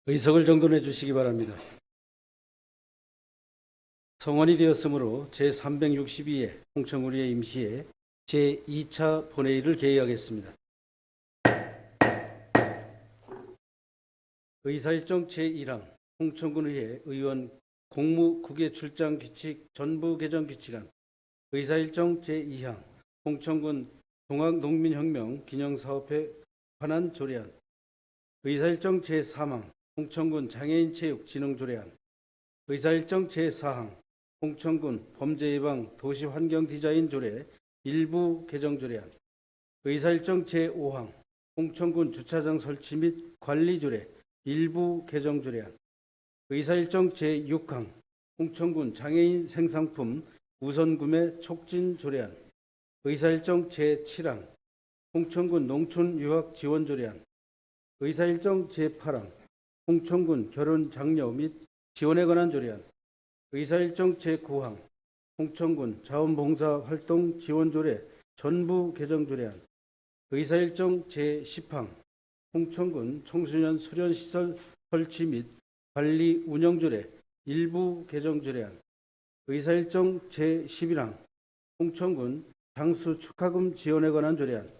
의석을 정돈해 주시기 바랍니다. 성원이 되었으므로 제362회 홍천구리의 임시회 제2차 본회의를 개의하겠습니다. 의사일정 제1항 홍천군의회 의원 공무국외 출장 규칙 전부 개정 규칙안 의사일정 제2항 홍천군 동학농민혁명 기념사업회 관한 조례안 의사일정 제3항 홍천군 장애인 체육 진흥 조례안 의사일정 제4항 홍천군 범죄예방 도시환경 디자인 조례 일부 개정 조례안 의사일정 제5항 홍천군 주차장 설치 및 관리 조례 일부 개정 조례안 의사일정 제6항 홍천군 장애인 생상품 우선구매 촉진 조례안 의사일정 제7항 홍천군 농촌 유학 지원 조례안 의사일정 제8항 홍천군 결혼 장려 및 지원에 관한 조례안 의사일정 제9항 홍천군 자원봉사 활동 지원 조례 전부 개정 조례안 의사일정 제10항 홍천군 청소년 수련시설 설치 및 관리 운영 조례 일부 개정 조례안 의사일정 제11항 홍천군 장수 축하금 지원에 관한 조례안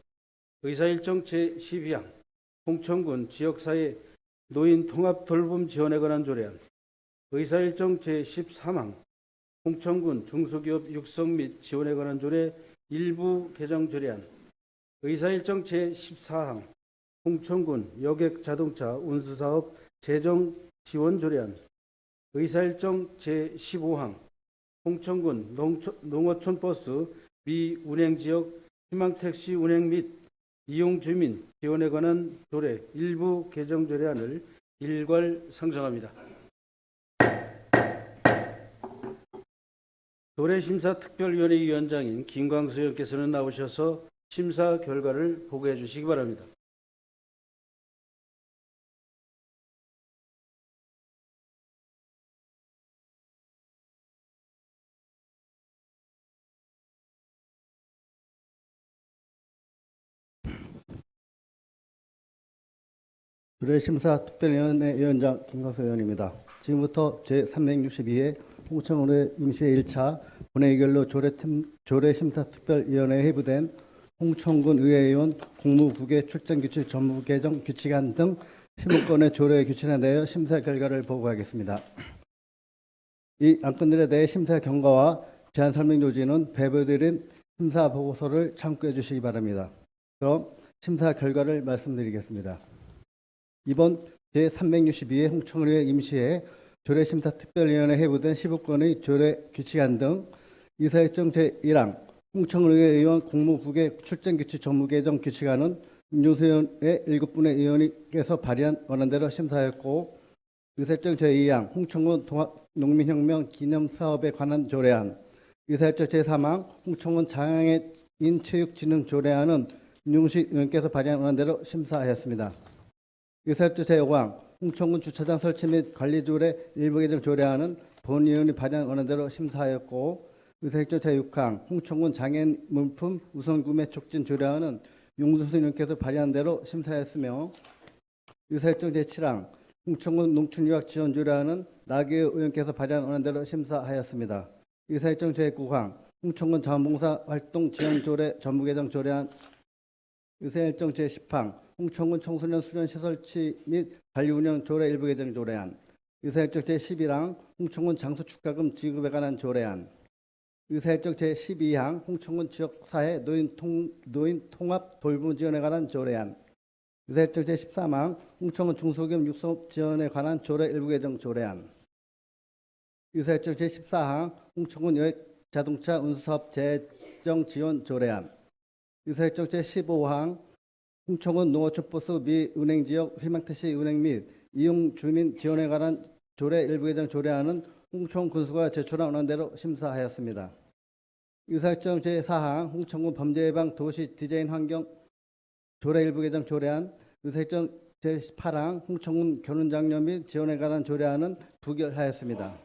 의사일정 제12항 홍천군 지역사회 노인 통합 돌봄 지원에 관한 조례안 의사일정 제13항 홍천군 중소기업 육성 및 지원에 관한 조례 일부 개정 조례안 의사일정 제14항 홍천군 여객자동차 운수사업 재정 지원 조례안 의사일정 제15항 홍천군 농어촌 버스 미운행지역 희망택시 운행 및 이용 주민 지원에 관한 조례 일부 개정 조례안을 일괄 상정합니다. 조례심사특별위원회 위원장인 김광수 의원께서는 나오셔서 심사 결과를 보고해 주시기 바랍니다. 조례심사특별위원회 위원장 김광수 의원입니다. 지금부터 제362회 홍천군의 임시회 1차 본회의결로 조례심사특별위원회에 회부된 홍천군 의회의원 공무국외 출장규칙 전부 개정 규칙안 등 15건의 조례 규칙에 대하여 심사 결과를 보고하겠습니다. 이 안건들에 대해 심사 경과와 제안 설명 요지는 배부드린 심사 보고서를 참고해 주시기 바랍니다. 그럼 심사 결과를 말씀드리겠습니다. 이번 제362회 홍천군의회 임시회 조례심사특별위원회 회부된 15건의 조례 규칙안 등 의사일정 제1항 홍천군의회 의원 공무국외 출장규칙 전무개정 규칙안은 윤종수 의원의 7분의 의원님께서 발의한 원안대로 심사하였고 의사일정 제2항 홍천군 농민혁명 기념사업에 관한 조례안 의사일정 제3항 홍천군 장애인 체육진흥 조례안은 윤종수 의원께서 발의한 원안대로 심사하였습니다. 의사일정 제5항 홍천군 주차장 설치 및 관리 조례 일부 개정 조례안은 본 의원이 발의한 원안대로 심사하였고 의사일정 제6항 홍천군 장애인 물품 우선 구매 촉진 조례안은 윤종수 의원께서 발의한 대로 심사하였으며 의사일정 제7항 홍천군 농촌 유학 지원 조례안은 나경원 의원께서 발의한 원안대로 심사하였습니다. 의사일정 제9항 홍천군 자원봉사 활동 지원 조례 전부 개정 조례안 의사일정 제10항 홍천군 청소년 수련시설 설치 및 관리 운영 조례 일부 개정 조례안 의사일정 제11항 홍천군 장수 축하금 지급에 관한 조례안 의사일정 제12항 홍천군 지역사회 노인 통합 돌봄 지원에 관한 조례안 의사일정 제13항 홍천군 중소기업 육성업 지원에 관한 조례 일부 개정 조례안 의사일정 제14항 홍천군 여객자동차 운수사업 재정 지원 조례안 의사일정 제15항 홍천군 농어촌버스 미운행지역 희망택시 운행 및 이용 주민 지원에 관한 조례 일부 개정 조례안은 홍천군수가 제출한 원안대로 심사하였습니다. 의사일정 제4항 홍천군 범죄예방 도시 디자인 환경 조례 일부 개정 조례안 의사일정 제18항 홍천군 결혼장려 및 지원에 관한 조례안은 부결하였습니다.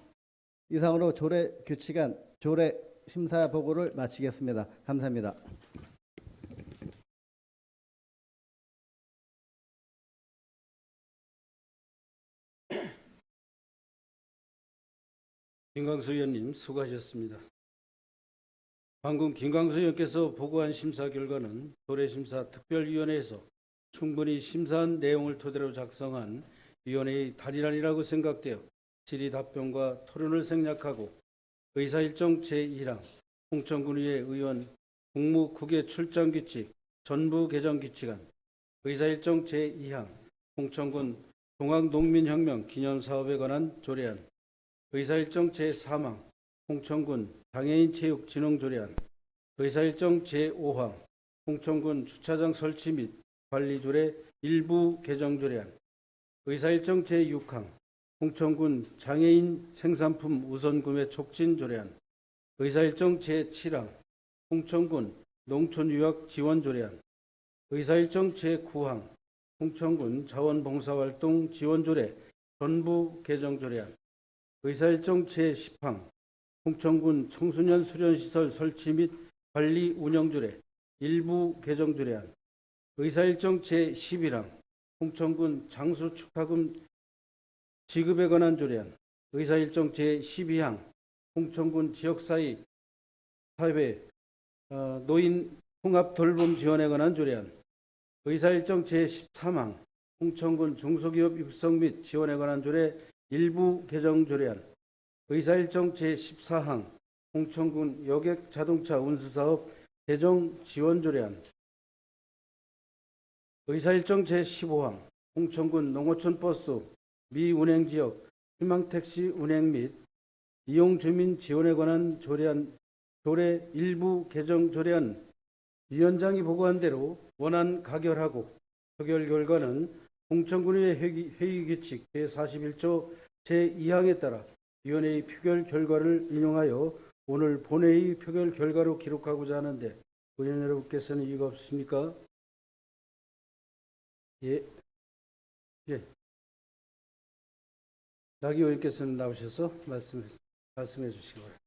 이상으로 조례 규칙안 조례 심사 보고를 마치겠습니다. 감사합니다. 김광수 의원님 수고하셨습니다. 방금 김광수 의원께서 보고한 심사 결과는 도래심사 특별위원회에서 충분히 심사한 내용을 토대로 작성한 위원회의 달인안이라고 생각되어 질의 답변과 토론을 생략하고 의사일정 제1항 홍천군의회 의원 국무국외 출장 규칙 전부 개정 규칙안, 의사일정 제2항 홍천군 동학농민혁명 기념사업에 관한 조례안, 의사일정 제3항 홍천군 장애인 체육 진흥 조례안, 의사일정 제5항 홍천군 주차장 설치 및 관리 조례 일부 개정 조례안, 의사일정 제6항 홍천군 장애인 생산품 우선 구매 촉진 조례안, 의사일정 제7항 홍천군 농촌유학 지원 조례안, 의사일정 제9항 홍천군 자원봉사활동 지원 조례 전부 개정 조례안, 의사일정 제10항 홍천군 청소년 수련시설 설치 및 관리 운영 조례 일부 개정 조례안, 의사일정 제11항 홍천군 장수축하금 지급에 관한 조례안, 의사일정 제12항 홍천군 지역사회 노인 통합 돌봄 지원에 관한 조례안, 의사일정 제13항 홍천군 중소기업 육성 및 지원에 관한 조례 일부 개정 조례안, 의사일정 제14항 홍천군 여객 자동차 운수사업 재정 지원 조례안, 의사일정 제15항 홍천군 농어촌 버스 미운행지역 희망택시 운행 및 이용 주민 지원에 관한 조례 일부 개정 조례안 위원장이 보고한 대로 원안 가결하고 표결 결과는 홍천군의 회의규칙 제41조 제2항에 따라 위원회의 표결 결과를 인용하여 오늘 본회의 표결 결과로 기록하고자 하는데 의원 여러분께서는 이의가 없으십니까? 예. 나기 의원께서는 나오셔서 말씀해 주시기 바랍니다.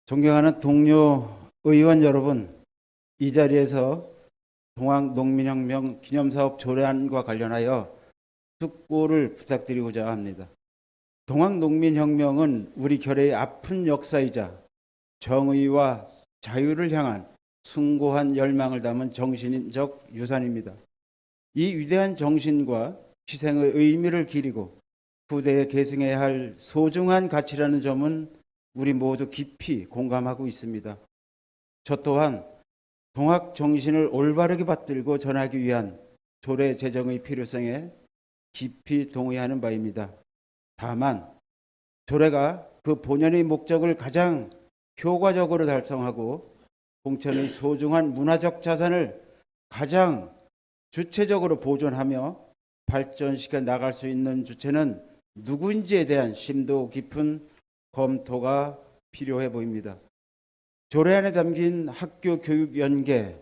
존경하는 동료 의원 여러분, 이 자리에서 동학농민혁명 기념사업 조례안과 관련하여 숙고를 부탁드리고자 합니다. 동학농민혁명은 우리 결의의 아픈 역사이자 정의와 자유를 향한 숭고한 열망을 담은 정신적 유산입니다. 이 위대한 정신과 희생의 의미를 기리고 후대에 계승해야 할 소중한 가치라는 점은 우리 모두 깊이 공감하고 있습니다. 저 또한 동학 정신을 올바르게 받들고 전하기 위한 조례 제정의 필요성에 깊이 동의하는 바입니다. 다만 조례가 그 본연의 목적을 가장 효과적으로 달성하고 홍천의 소중한 문화적 자산을 가장 주체적으로 보존하며 발전시켜 나갈 수 있는 주체는 누구인지에 대한 심도 깊은 검토가 필요해 보입니다. 조례안에 담긴 학교 교육 연계,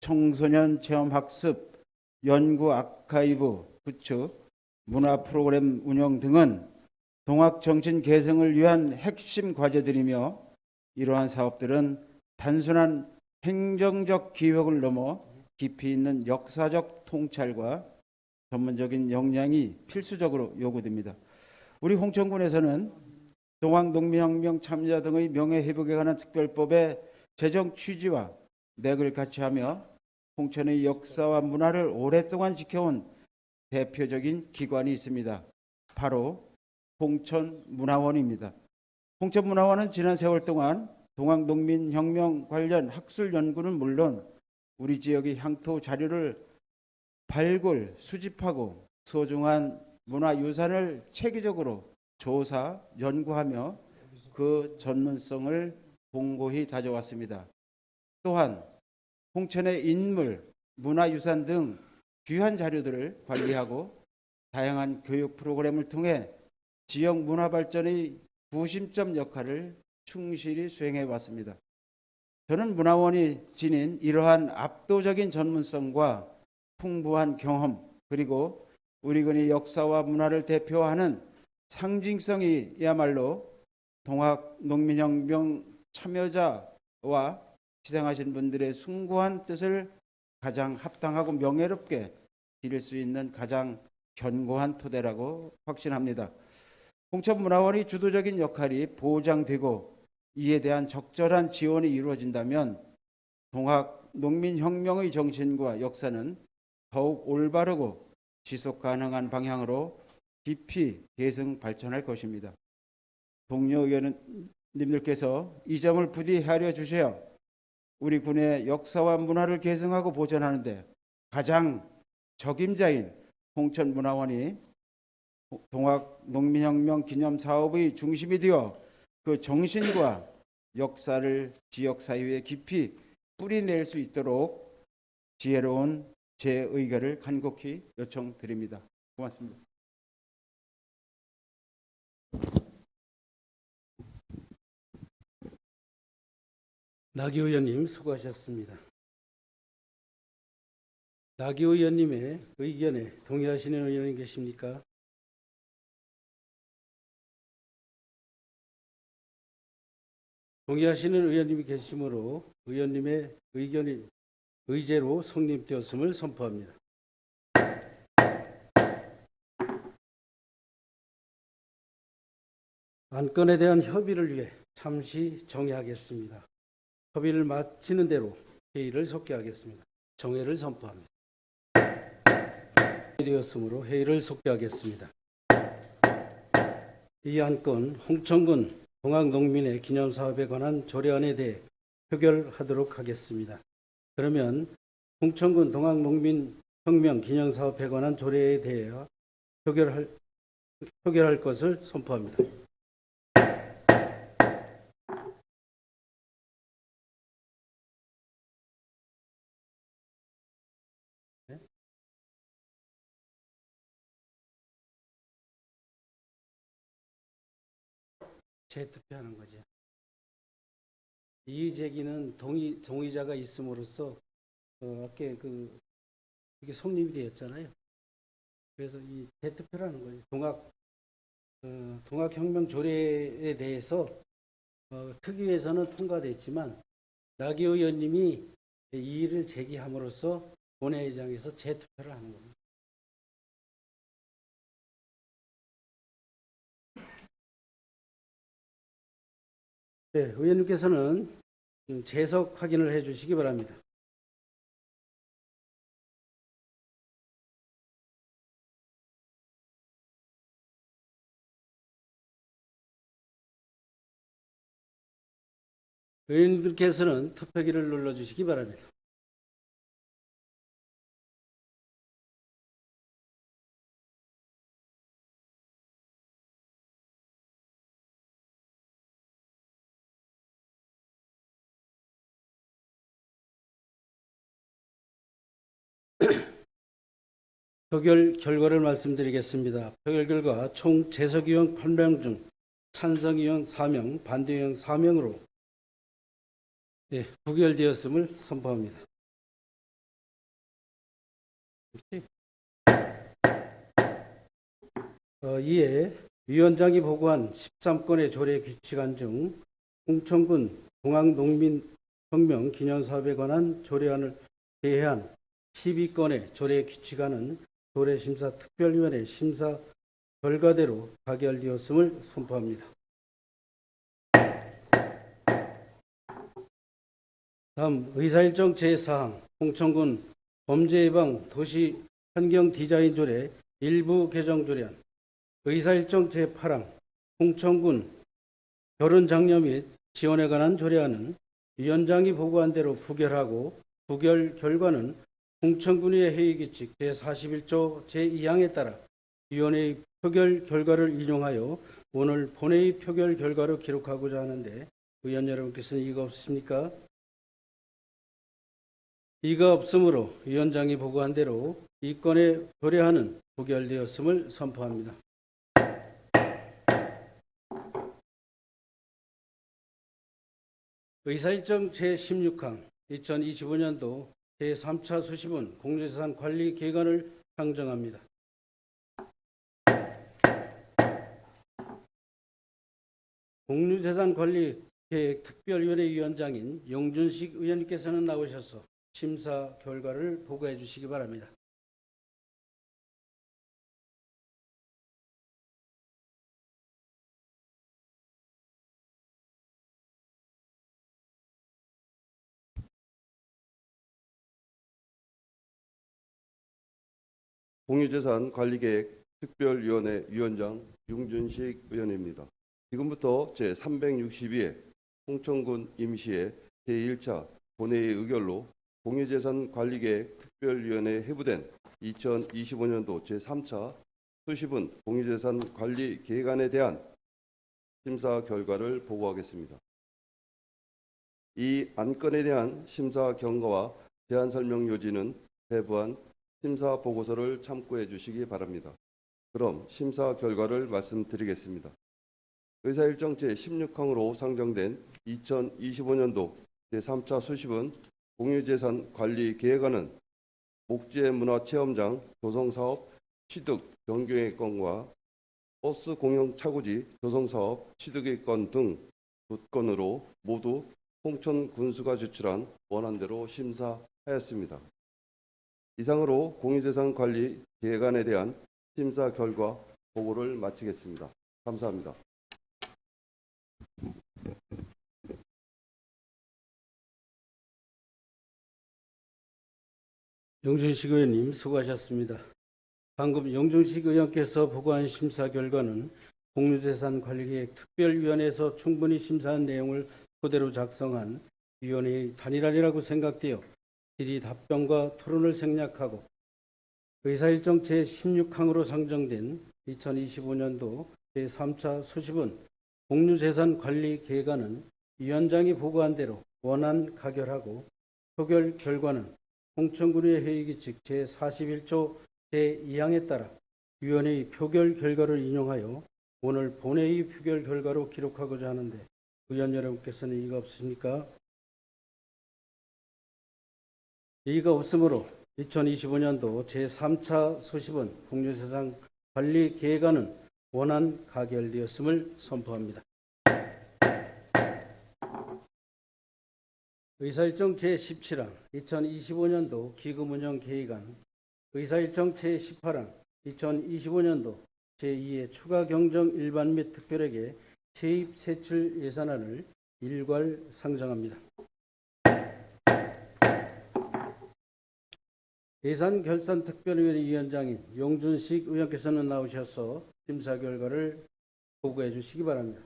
청소년 체험 학습, 연구 아카이브 구축, 문화 프로그램 운영 등은 동학 정신 개성을 위한 핵심 과제들이며 이러한 사업들은 단순한 행정적 기획을 넘어 깊이 있는 역사적 통찰과 전문적인 역량이 필수적으로 요구됩니다. 우리 홍천군에서는 동학농민혁명 참여자 등의 명예회복에 관한 특별법의 제정 취지와 맥을 같이하며 홍천의 역사와 문화를 오랫동안 지켜온 대표적인 기관이 있습니다. 바로 홍천문화원입니다. 홍천문화원은 지난 세월 동안 동학농민혁명 관련 학술 연구는 물론 우리 지역의 향토 자료를 발굴, 수집하고 소중한 문화유산을 체계적으로 조사, 연구하며 그 전문성을 공고히 다져왔습니다. 또한 홍천의 인물, 문화유산 등 귀한 자료들을 관리하고 다양한 교육 프로그램을 통해 지역 문화 발전의 구심점 역할을 충실히 수행해 왔습니다. 저는 문화원이 지닌 이러한 압도적인 전문성과 풍부한 경험 그리고 우리 군의 역사와 문화를 대표하는 상징성이야말로 동학농민혁명 참여자와 희생하신 분들의 숭고한 뜻을 가장 합당하고 명예롭게 기릴 수 있는 가장 견고한 토대라고 확신합니다. 홍천문화원의 주도적인 역할이 보장되고 이에 대한 적절한 지원이 이루어진다면 동학농민혁명의 정신과 역사는 더욱 올바르고 지속 가능한 방향으로 깊이 계승 발전할 것입니다. 동료 의원님들께서 이 점을 부디 헤아려 주셔야 우리 군의 역사와 문화를 계승하고 보존하는 데 가장 적임자인 홍천문화원이 동학농민혁명 기념사업의 중심이 되어 그 정신과 역사를 지역사회에 깊이 뿌리낼 수 있도록 지혜로운 제 의견을 간곡히 요청드립니다. 고맙습니다. 나기 의원님 수고하셨습니다. 나기 의원님의 의견에 동의하시는 의원이 계십니까? 동의하시는 의원님이 계시므로 의원님의 의견이 의제로 성립되었음을 선포합니다. 안건에 대한 협의를 위해 잠시 정회하겠습니다. 협의를 마치는 대로 회의를 속개하겠습니다. 정회를 선포합니다. 되었으므로 회의를 속개하겠습니다. 이 안건 홍천군 동학농민의 기념사업에 관한 조례안에 대해 표결하도록 하겠습니다. 그러면 홍천군 동학농민혁명 기념사업에 관한 조례에 대해 표결할 것을 선포합니다. 재투표하는 거죠. 이의 제기는 동의자가 있음으로써 아까 이게 성립이 되었잖아요. 그래서 이 재투표라는 거죠. 동학혁명 조례에 대해서 특위에서는 통과됐지만 나기 의원님이 이의를 제기함으로써 본회의장에서 재투표를 하는 겁니다. 네, 의원님께서는 재석 확인을 해 주시기 바랍니다. 의원님들께서는 투표기를 눌러주시기 바랍니다. 표결 결과를 말씀드리겠습니다. 표결 결과 총 재석 의원 8명 중 찬성 의원 4명, 반대 의원 4명으로 부결되었음을 선포합니다. 이에 위원장이 보고한 13건의 조례 규칙안 중 홍천군 동학농민혁명 기념사업에 관한 조례안을 제외한 12건의 조례 규칙안은 조례심사특별위원회 심사 결과대로 가결되었음을 선포합니다. 다음 의사일정 제4항 홍천군 범죄예방 도시환경디자인 조례 일부 개정 조례안 의사일정 제8항 홍천군 결혼장려 및 지원에 관한 조례안은 위원장이 보고한 대로 부결하고 부결 결과는 홍천군의 회의규칙 제41조 제2항에 따라 위원회의 표결 결과를 인용하여 오늘 본회의 표결 결과로 기록하고자 하는데 의원 여러분께서는 이의가 없으십니까? 이의가 없으므로 위원장이 보고한 대로 이 건의 조례안은 부결되었음을 선포합니다. 의사일정 제16항 2025년도 제3차 수시본 공유재산 관리 기관을 상정합니다. 공유재산관리계획특별위원회 위원장인 영준식 의원님께서는 나오셔서 심사 결과를 보고해 주시기 바랍니다. 공유재산관리계획 특별위원회 위원장 윤준식 의원입니다. 지금부터 제362회 홍천군 임시의 제1차 본회의 의결로 공유재산관리계획 특별위원회에 회부된 2025년도 제3차 수시분 공유재산관리 계획안에 대한 심사 결과를 보고하겠습니다. 이 안건에 대한 심사 경과와 대안 설명 요지는 배부한 심사 보고서를 참고해 주시기 바랍니다. 그럼 심사 결과를 말씀드리겠습니다. 의사일정 제16항으로 상정된 2025년도 제3차 수시분 공유재산 관리 계획안은 목재문화체험장 조성사업 취득 변경의 건과 버스 공영 차고지 조성사업 취득의 건 등 2건으로 모두 홍천 군수가 제출한 원안대로 심사하였습니다. 이상으로 공유재산 관리 계획안에 대한 심사 결과 보고를 마치겠습니다. 감사합니다. 영준식 의원님 수고하셨습니다. 방금 영준식 의원께서 보고한 심사 결과는 공유재산관리계획 특별위원회에서 충분히 심사한 내용을 토대로 작성한 위원회의 단일안이라고 생각되어 질의 답변과 토론을 생략하고 의사일정 제16항으로 상정된 2025년도 제3차 수시분 공유재산관리계획안은 위원장이 보고한 대로 원안 가결하고 표결 결과는 홍천군의 회의규칙 제41조 제2항에 따라 위원회의 표결 결과를 인용하여 오늘 본회의 표결 결과로 기록하고자 하는데 의원 여러분께서는 이의가 없으십니까? 이의가 없으므로 2025년도 제3차 수시분 공유재산 관리 계획안은 원안 가결되었음을 선포합니다. 의사일정 제17항 2025년도 기금운영 계획안, 의사일정 제18항 2025년도 제2의 추가 경정 일반 및 특별에게 세입 세출 예산안을 일괄 상정합니다. 예산결산특별위원회 위원장인 용준식 의원께서는 나오셔서 심사 결과를 보고해 주시기 바랍니다.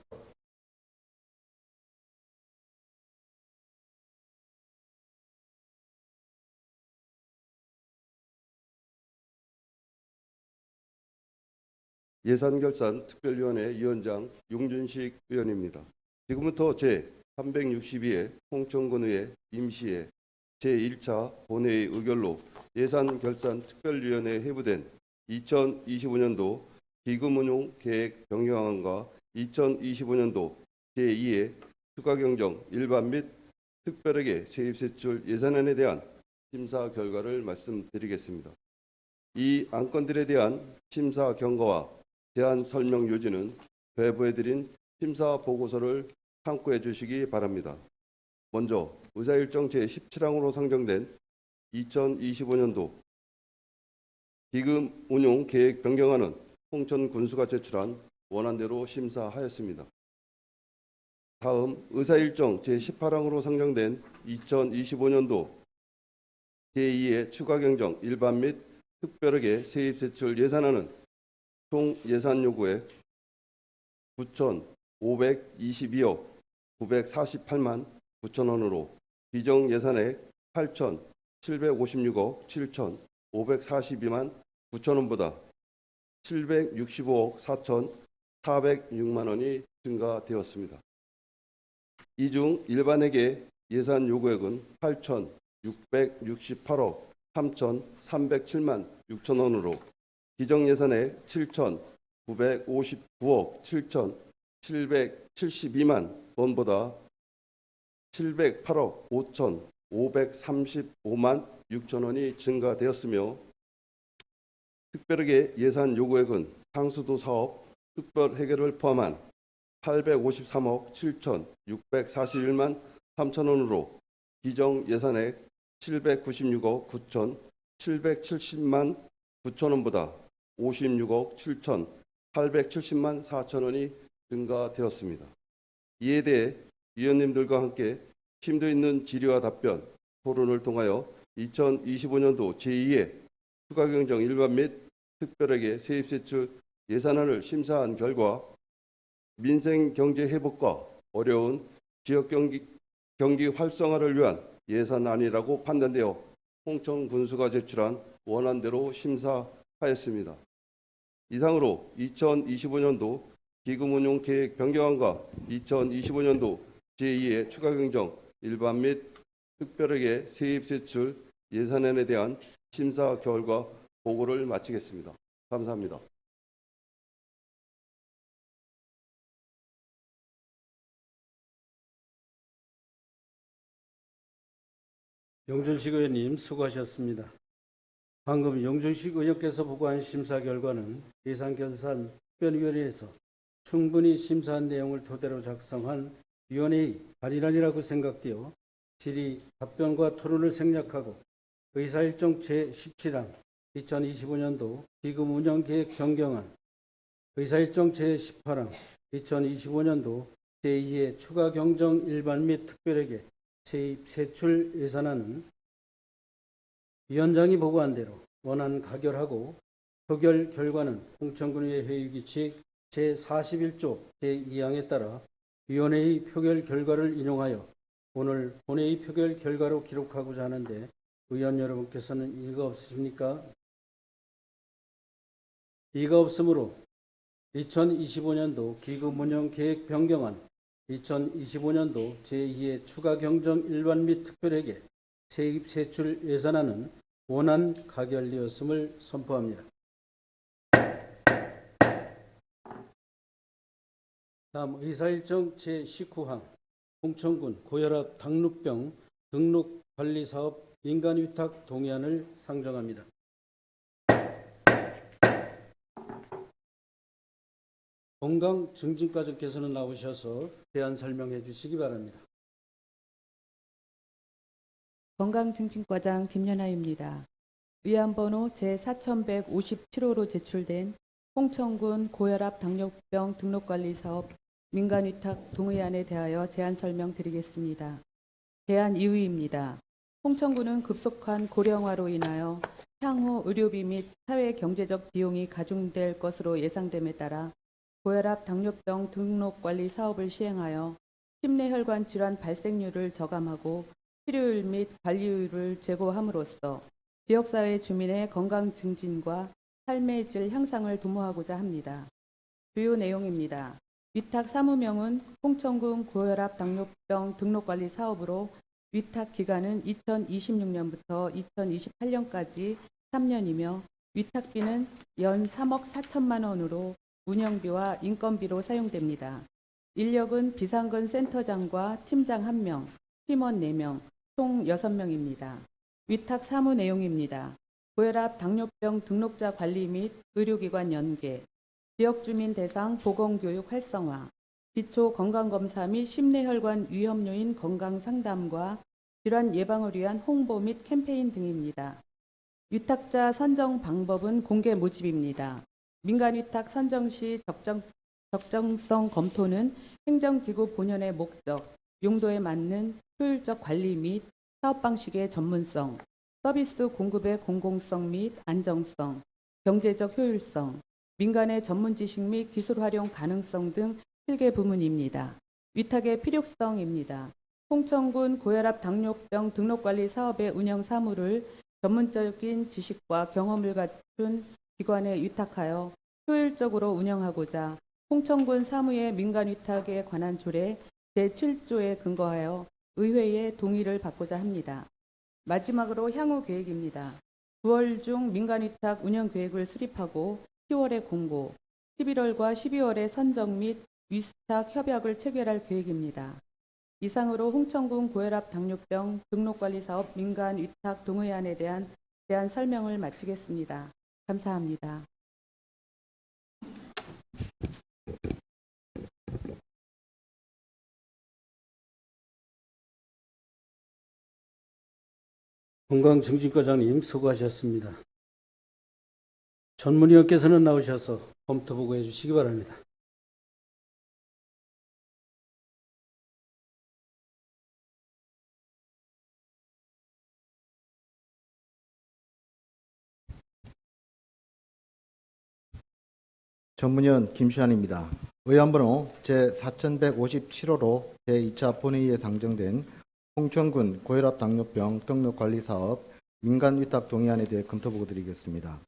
예산결산특별위원회 위원장 용준식 의원입니다. 지금부터 제362회 홍천군의회 임시회 제1차 본회의 의결로 예산결산특별위원회에 회부된 2025년도 기금운용 계획 변경안과 2025년도 제2의 추가경정 일반 및 특별하게 세입세출 예산안에 대한 심사 결과를 말씀드리겠습니다. 이 안건들에 대한 심사 경과와 대안 설명 요지는 배부해드린 심사 보고서를 참고해 주시기 바랍니다. 먼저 의사일정 제17항으로 상정된 2025년도 기금 운용 계획 변경안은 홍천 군수가 제출한 원안대로 심사하였습니다. 다음 의사일정 제18항으로 상정된 2025년도 제2의 추가 경정 일반 및 특별하게 세입 세출 예산안은 총 예산 요구액 9,522억 948만 9천 원으로 비정 예산액 8,756억 7,542만 9천 원보다 765억 4,406만 원이 증가되었습니다. 이 중 일반에게 예산 요구액은 8,668억 3,307만 6천 원으로 비정 예산액 7,959억 7,772만 원보다 708억 5,535만 6천 원이 증가되었으며 특별하게 예산 요구액은 상수도 사업 특별 해결을 포함한 853억 7,641만 3천 원으로 기정 예산액 796억 9,770만 9천 원보다 56억 7,870만 4천 원이 증가되었습니다. 이에 대해 위원님들과 함께 심도 있는 질의와 답변, 토론을 통하여 2025년도 제2회 추가경정 일반 및 특별하게 세입세출 예산안을 심사한 결과 민생 경제 회복과 어려운 지역 경기 활성화를 위한 예산안이라고 판단되어 홍천 군수가 제출한 원안대로 심사하였습니다. 이상으로 2025년도 기금운용 계획 변경안과 2025년도 제2회 추가경정 일반 및 특별하게 세입세출 예산안에 대한 심사 결과 보고를 마치겠습니다. 감사합니다. 용준식 의원님 수고하셨습니다. 방금 용준식 의원께서 보고한 심사 결과는 예산결산 특별위원회에서 충분히 심사한 내용을 토대로 작성한 위원회의 발의란이라고 생각되어 질의, 답변과 토론을 생략하고 의사일정 제17항 2025년도 기금운영계획 변경안, 의사일정 제18항 2025년도 제2회 추가경정 일반 및 특별회계 세입세출 예산안은 위원장이 보고한 대로 원안 가결하고 표결 결과는 홍천군의회 회의규칙 제41조 제2항에 따라 위원회의 표결 결과를 인용하여 오늘 본회의 표결 결과로 기록하고자 하는데 의원 여러분께서는 이의가 없으십니까? 이의가 없으므로 2025년도 기금운영 계획 변경안, 2025년도 제2회 추가경정 일반 및 특별회계 세입세출 예산안은 원안 가결되었음을 선포합니다. 다음 의사일정 제19항 홍천군 고혈압 당뇨병 등록관리사업 민간위탁 동의안을 상정합니다. 건강증진과장께서는 나오셔서 대안 설명해 주시기 바랍니다. 건강증진과장 김연아입니다. 위안번호 제4157호로 제출된 홍천군 고혈압 당뇨병 등록관리사업 민간위탁 동의안에 대하여 제안 설명드리겠습니다. 대안 2위입니다. 홍천군은 급속한 고령화로 인하여 향후 의료비 및 사회 경제적 비용이 가중될 것으로 예상됨에 따라 고혈압 당뇨병 등록관리 사업을 시행하여 심내혈관 질환 발생률을 저감하고 치료율 및 관리율을 제고함으로써 지역사회 주민의 건강 증진과 삶의 질 향상을 도모하고자 합니다. 주요 내용입니다. 위탁 사무명은 홍천군 고혈압 당뇨병 등록관리 사업으로 위탁 기간은 2026년부터 2028년까지 3년이며 위탁비는 연 3억 4천만 원으로 운영비와 인건비로 사용됩니다. 인력은 비상근 센터장과 팀장 1명, 팀원 4명, 총 6명입니다. 위탁 사무 내용입니다. 고혈압 당뇨병 등록자 관리 및 의료기관 연계, 지역주민 대상 보건교육 활성화, 기초 건강검사 및 심내혈관 위험요인 건강상담과 질환 예방을 위한 홍보 및 캠페인 등입니다. 위탁자 선정 방법은 공개 모집입니다. 민간위탁 선정 시 적정성 검토는 행정기구 본연의 목적, 용도에 맞는 효율적 관리 및 사업 방식의 전문성, 서비스 공급의 공공성 및 안정성, 경제적 효율성, 민간의 전문 지식 및 기술 활용 가능성 등 7개 부문입니다. 위탁의 필요성입니다. 홍천군 고혈압 당뇨병 등록관리 사업의 운영 사무를 전문적인 지식과 경험을 갖춘 기관에 위탁하여 효율적으로 운영하고자 홍천군 사무의 민간위탁에 관한 조례 제7조에 근거하여 의회의 동의를 받고자 합니다. 마지막으로 향후 계획입니다. 9월 중 민간위탁 운영계획을 수립하고 10월에 공고, 11월과 12월에 선정 및 위탁 협약을 체결할 계획입니다. 이상으로 홍천군 고혈압 당뇨병 등록관리사업 민간위탁 동의안에 대한 대안 설명을 마치겠습니다. 감사합니다. 건강증진과장님 수고하셨습니다. 전문의원께서는 나오셔서 검토 보고해 주시기 바랍니다. 전문위원 김시환입니다. 의안번호 제4157호로 제2차 본회의에 상정된 홍천군 고혈압 당뇨병 등록관리사업 민간위탁 동의안에 대해 검토보고 드리겠습니다.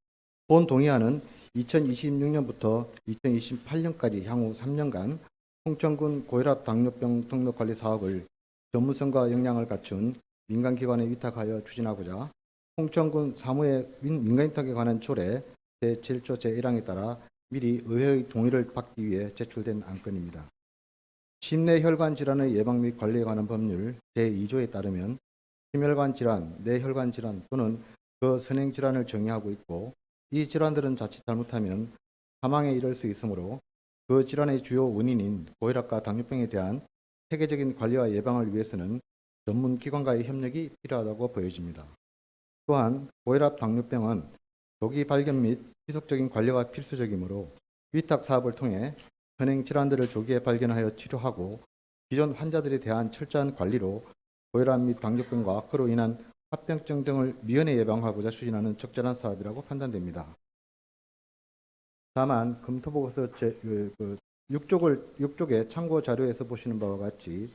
본 동의안은 2026년부터 2028년까지 향후 3년간 홍천군 고혈압 당뇨병 등록관리 사업을 전문성과 역량을 갖춘 민간기관에 위탁하여 추진하고자 홍천군 사무의 민간위탁에 관한 조례 제7조 제1항에 따라 미리 의회의 동의를 받기 위해 제출된 안건입니다. 심내혈관 질환의 예방 및 관리에 관한 법률 제2조에 따르면 심혈관 질환, 뇌혈관 질환 또는 그 선행 질환을 정의하고 있고 이 질환들은 자칫 잘못하면 사망에 이를 수 있으므로 그 질환의 주요 원인인 고혈압과 당뇨병에 대한 체계적인 관리와 예방을 위해서는 전문 기관과의 협력이 필요하다고 보여집니다. 또한 고혈압 당뇨병은 조기 발견 및 지속적인 관리가 필수적이므로 위탁 사업을 통해 선행 질환들을 조기에 발견하여 치료하고 기존 환자들에 대한 철저한 관리로 고혈압 및 당뇨병과 그로 인한 합병증 등을 미연에 예방하고자 추진하는 적절한 사업이라고 판단됩니다. 다만 검토보고서 6쪽의 참고 자료에서 보시는 바와 같이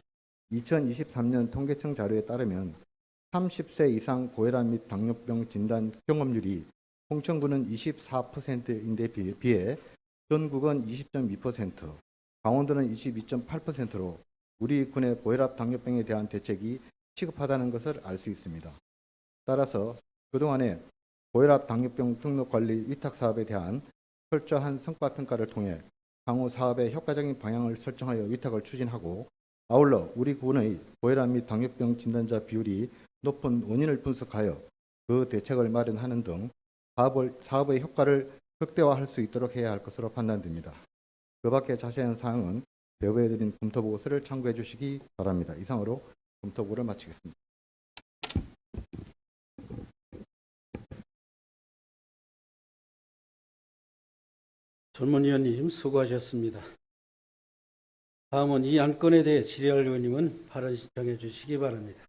2023년 통계청 자료에 따르면 30세 이상 고혈압 및 당뇨병 진단 경험률이 홍천군은 24%인데 비해 전국은 20.2%, 강원도는 22.8%로 우리 군의 고혈압 당뇨병에 대한 대책이 시급하다는 것을 알 수 있습니다. 따라서 그동안의 고혈압 당뇨병 등록관리 위탁사업에 대한 철저한 성과평가를 통해 향후 사업의 효과적인 방향을 설정하여 위탁을 추진하고 아울러 우리 군의 고혈압 및 당뇨병 진단자 비율이 높은 원인을 분석하여 그 대책을 마련하는 등 사업의 효과를 극대화할 수 있도록 해야 할 것으로 판단됩니다. 그 밖에 자세한 사항은 배부해드린 검토보고서를 참고해 주시기 바랍니다. 이상으로 검토보고를 마치겠습니다. 전문위원님 수고하셨습니다. 다음은 이 안건에 대해 질의할 의원님은 발언 신청해 주시기 바랍니다.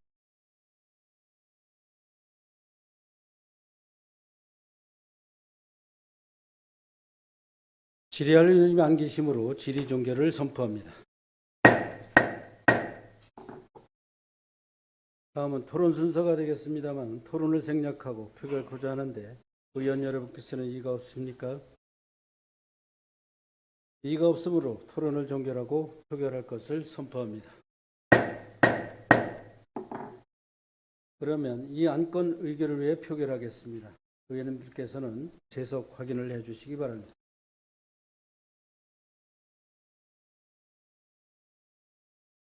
질의할 의원님이 안 계시므로 질의 종결을 선포합니다. 다음은 토론 순서가 되겠습니다만 토론을 생략하고 표결코자 하는데 의원 여러분께서는 이의가 없으십니까? 이의가 없으므로 토론을 종결하고 표결할 것을 선포합니다. 그러면 이 안건 의결을 위해 표결하겠습니다. 의원님들께서는 재석 확인을 해 주시기 바랍니다.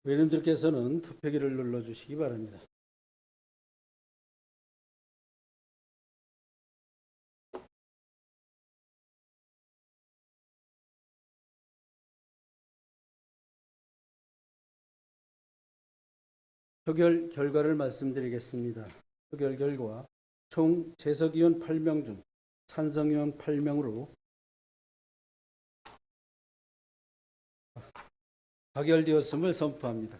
의원님들께서는 투표기를 눌러주시기 바랍니다. 표결 결과를 말씀드리겠습니다. 표결 결과 총 재석의원 8명 중 찬성의원 8명으로 가결되었음을 선포합니다.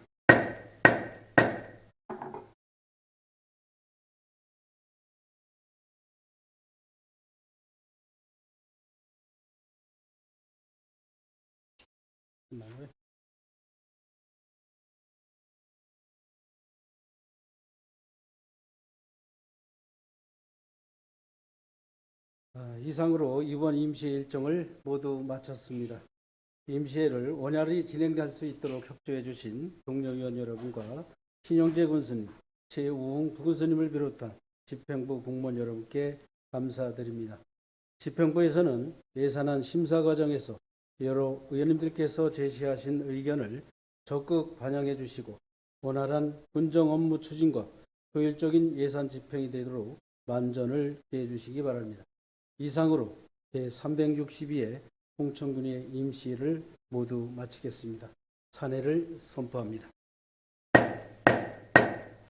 이상으로 이번 임시회 일정을 모두 마쳤습니다. 임시회를 원활히 진행할 수 있도록 협조해 주신 동료위원 여러분과 신영재 군수님, 최우웅 부군수님을 비롯한 집행부 공무원 여러분께 감사드립니다. 집행부에서는 예산안 심사 과정에서 여러 의원님들께서 제시하신 의견을 적극 반영해 주시고 원활한 군정 업무 추진과 효율적인 예산 집행이 되도록 만전을 기해 주시기 바랍니다. 이상으로 제362회 홍천군의 임시회를 모두 마치겠습니다. 찬회를 선포합니다.